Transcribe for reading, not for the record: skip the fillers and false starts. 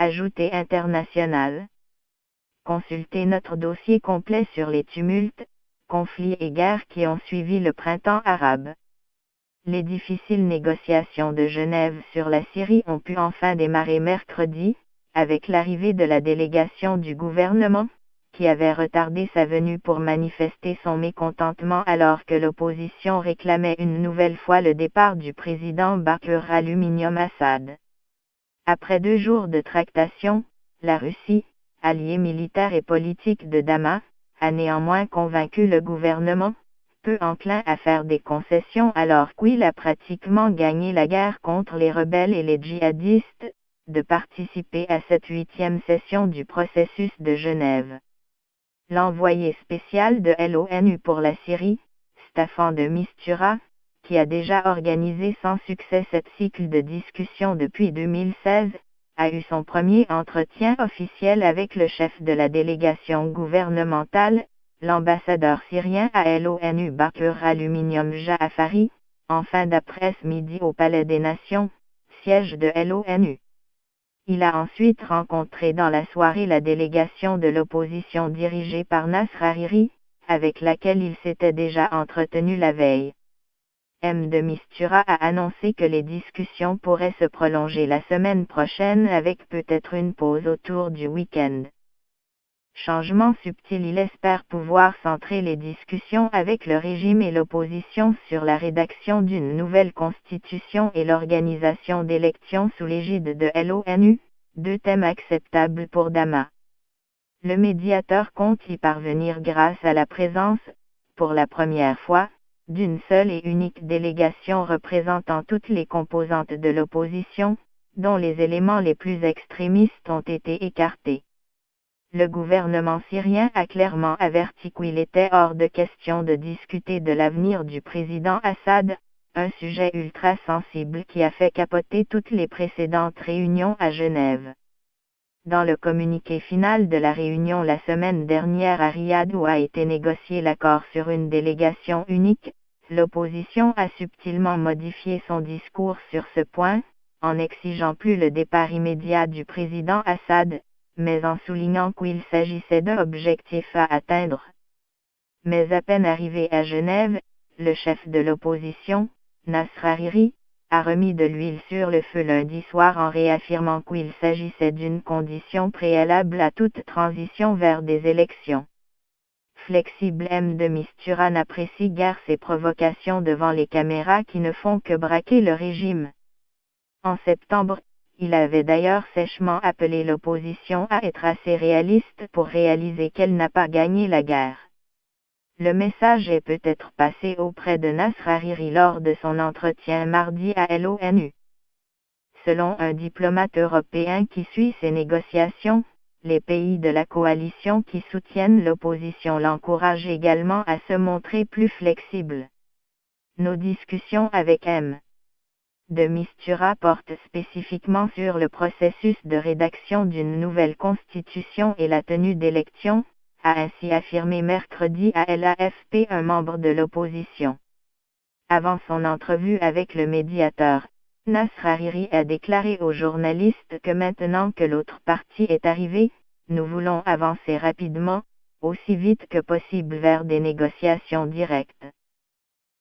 ajouté International. Consultez notre dossier complet sur les tumultes, conflits et guerres qui ont suivi le printemps arabe. Les difficiles négociations de Genève sur la Syrie ont pu enfin démarrer mercredi, avec l'arrivée de la délégation du gouvernement, qui avait retardé sa venue pour manifester son mécontentement alors que l'opposition réclamait une nouvelle fois le départ du président Bachar al-Assad. Après 2 jours de tractation, la Russie, allié militaire et politique de Damas, a néanmoins convaincu le gouvernement, peu enclin à faire des concessions alors qu'il a pratiquement gagné la guerre contre les rebelles et les djihadistes, de participer à cette 8e session du processus de Genève. L'envoyé spécial de l'ONU pour la Syrie, Staffan de Mistura, qui a déjà organisé sans succès cette cycle de discussions depuis 2016, a eu son premier entretien officiel avec le chef de la délégation gouvernementale, l'ambassadeur syrien à l'ONU Bachar al-Jaafari, en fin d'après-midi au Palais des Nations, siège de l'ONU. Il a ensuite rencontré dans la soirée la délégation de l'opposition dirigée par Nasr Hariri, avec laquelle il s'était déjà entretenu la veille. M. de Mistura a annoncé que les discussions pourraient se prolonger la semaine prochaine avec peut-être une pause autour du week-end. Changement subtil, il espère pouvoir centrer les discussions avec le régime et l'opposition sur la rédaction d'une nouvelle constitution et l'organisation d'élections sous l'égide de l'ONU, 2 thèmes acceptables pour Damas. Le médiateur compte y parvenir grâce à la présence, pour la première fois, d'une seule et unique délégation représentant toutes les composantes de l'opposition, dont les éléments les plus extrémistes ont été écartés. Le gouvernement syrien a clairement averti qu'il était hors de question de discuter de l'avenir du président Assad, un sujet ultra sensible qui a fait capoter toutes les précédentes réunions à Genève. Dans le communiqué final de la réunion la semaine dernière à Riyad où a été négocié l'accord sur une délégation unique, l'opposition a subtilement modifié son discours sur ce point, en n'exigeant plus le départ immédiat du président Assad, mais en soulignant qu'il s'agissait d'un objectif à atteindre. Mais à peine arrivé à Genève, le chef de l'opposition, Nasr Hariri, a remis de l'huile sur le feu lundi soir en réaffirmant qu'il s'agissait d'une condition préalable à toute transition vers des élections. Flexible, M. de Mistura n'apprécie guère ces provocations devant les caméras qui ne font que braquer le régime. En septembre, il avait d'ailleurs sèchement appelé l'opposition à être assez réaliste pour réaliser qu'elle n'a pas gagné la guerre. Le message est peut-être passé auprès de Nasr Hariri lors de son entretien mardi à l'ONU. Selon un diplomate européen qui suit ces négociations, les pays de la coalition qui soutiennent l'opposition l'encouragent également à se montrer plus flexible. Nos discussions avec M. de Mistura portent spécifiquement sur le processus de rédaction d'une nouvelle constitution et la tenue d'élections, a ainsi affirmé mercredi à l'AFP un membre de l'opposition. Avant son entrevue avec le médiateur, Nasr Hariri a déclaré aux journalistes que maintenant que l'autre partie est arrivée, nous voulons avancer rapidement, aussi vite que possible vers des négociations directes.